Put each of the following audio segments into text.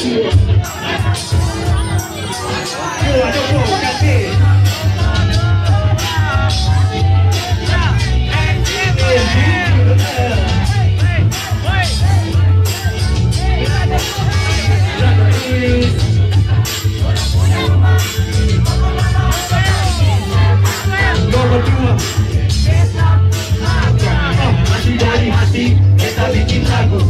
Masih dari hati kita bikin lagu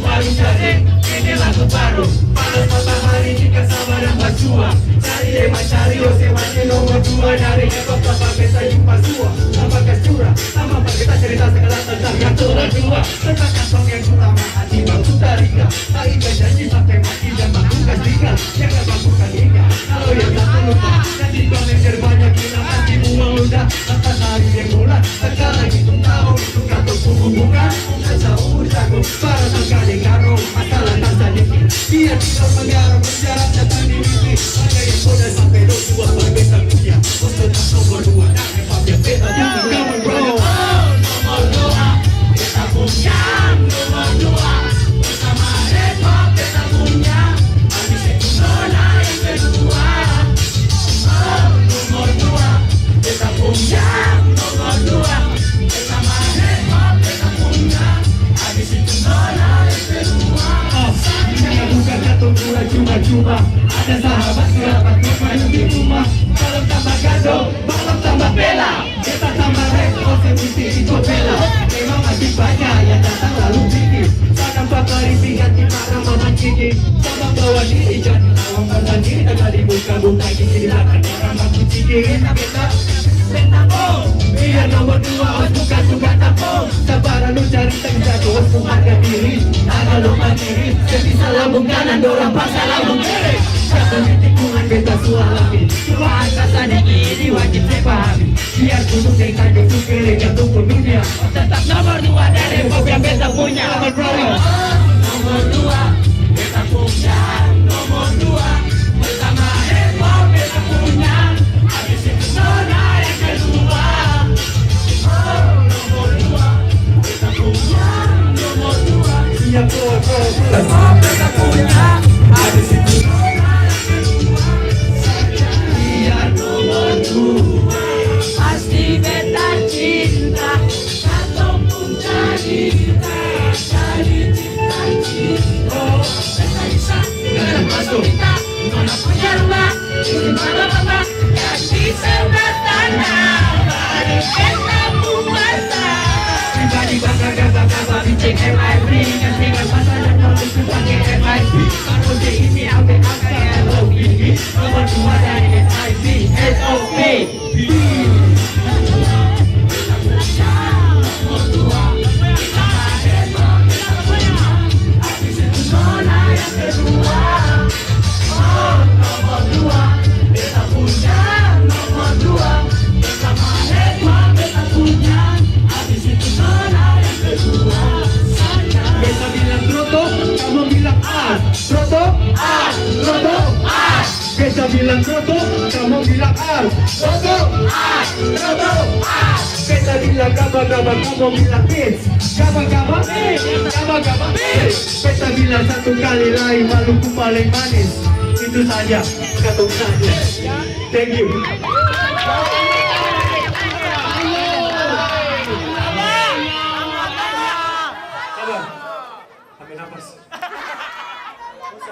baru jadi ini lagu baru. Panas matahari jika sabar dan berjuang. Cari lema cari osewanya nomor 2 dari hip-hop tanpa kita jumpa sua. Tanpa kasura, tanpa kita cerita segala tentang yang dua. Tentang kantong yang utama hati bangku tarika. Tak ingat janji sampai mati dan melakukan tinggal. Jangan lakukan hingga kalau yang tak lupa. Nanti komentar banyak kita mati uang ludah. Tanpa hari yang bulan sekarang hitung tahun. Hitung kartu punggung bukan bukan sahur jago. Para sekali karo masalah tak sedikit. Dia tidak menggarap berjarak dan sendiri. Hanya yang sudah sampai dua berbeda dunia. Untuk nomor 2 dan hip-hop yang beda. Come on bro. Nomor 2 kita punya nomor 2 bersama hip-hop kita punya. Habis itu nona yang kedua. Nomor 2 kita punya nomor 2 bersama hip-hop kita punya. Habis itu nona yang kedua. Jangan bukan jatuh murah cuma-cuma. Ada sahabat kerabat bermain di rumah. Malam tambah gado, malam tambah bela. Kita tambah rekor, mesti ikut bela. Memang masih banyak yang datang lalu pikir. Sadam papari tingkat di mana mama ciki. Sama bawa diri jadi lawan pasang diri. Tak di buka-buka gigi di belakang orang mampu ciki. Kita biar nomor 2 os bukan juga tapong. Sabaran lu cari tengah os pun harga diri. Ada lupa diri, sebisa lambung kanan dorang paksa lambung kiri. Jatuh di tikungan beta sualami. Cuma angkasa di kiri wajib saya pahami. Biar gunung dari tanjung sukele jatuh ke dunia. Tetap nomor 2 dari pop yang beta punya. Nomor 2 beta punya. Nomor 2 bersama hip-hop beta punya. Habis itu nona yang kedua. Nomor 2 beta punya. Nomor 2 siap bro. Hip-hop beta punya. Habis itu nona yang kedua. Biar nomor 2 pasti beta cinta. Ataupun jadi cinta. Beta bisa dengan masuk kita. Nona punya rumah di mana-mana. Yang bisa bertanah baru beta puasa. Pribadi bangga bincang MIB. Yang tinggal pasal dan kalau pakai MIB. Kalau dia ini ambil LOB. Nomor 2 dari SIB SOP. Beta bilang troto, kamu bilang ar. Troto, ar, troto, ar. Beta bilang gaba-gaba, kamu bilang bis. Gaba-gaba, bis, gaba-gaba, bis. Beta bilang satu kali rai Maluku paling manis. Itu saja, kata saja. Thank you. Sabar, ambil nafas.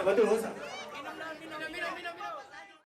Betul, usah.